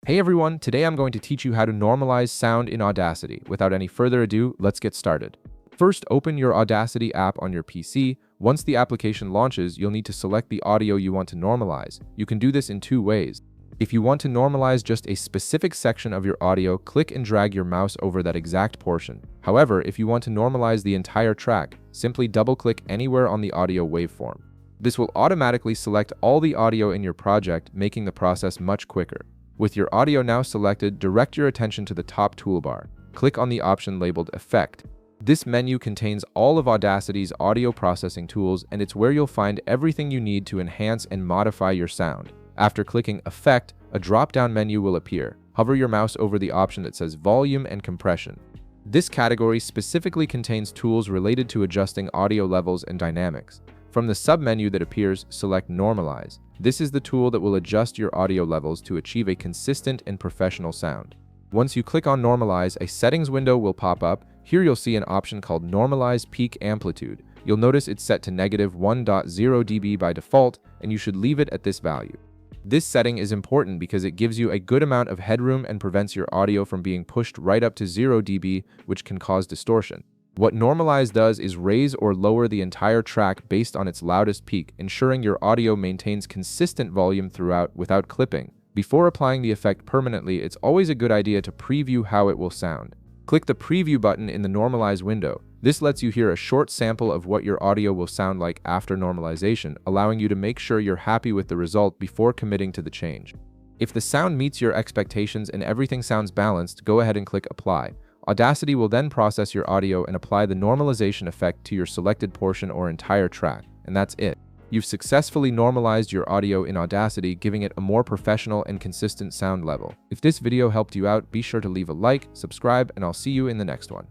Hey everyone, today I'm going to teach you how to normalize sound in Audacity. Without any further ado, let's get started. First, open your Audacity app on your PC. Once the application launches, you'll need to select the audio you want to normalize. You can do this in two ways. If you want to normalize just a specific section of your audio, click and drag your mouse over that exact portion. However, if you want to normalize the entire track, simply double-click anywhere on the audio waveform. This will automatically select all the audio in your project, making the process much quicker. With your audio now selected, direct your attention to the top toolbar. Click on the option labeled Effect. This menu contains all of Audacity's audio processing tools, and it's where you'll find everything you need to enhance and modify your sound. After clicking Effect, a drop-down menu will appear. Hover your mouse over the option that says Volume and Compression. This category specifically contains tools related to adjusting audio levels and dynamics. From the sub-menu that appears, select Normalize. This is the tool that will adjust your audio levels to achieve a consistent and professional sound. Once you click on Normalize, a settings window will pop up. Here you'll see an option called Normalize Peak Amplitude. You'll notice it's set to -1.0 dB by default, and you should leave it at this value. This setting is important because it gives you a good amount of headroom and prevents your audio from being pushed right up to 0 dB, which can cause distortion. What Normalize does is raise or lower the entire track based on its loudest peak, ensuring your audio maintains consistent volume throughout without clipping. Before applying the effect permanently, it's always a good idea to preview how it will sound. Click the Preview button in the Normalize window. This lets you hear a short sample of what your audio will sound like after normalization, allowing you to make sure you're happy with the result before committing to the change. If the sound meets your expectations and everything sounds balanced, go ahead and click Apply. Audacity will then process your audio and apply the normalization effect to your selected portion or entire track, and that's it. You've successfully normalized your audio in Audacity, giving it a more professional and consistent sound level. If this video helped you out, be sure to leave a like, subscribe, and I'll see you in the next one.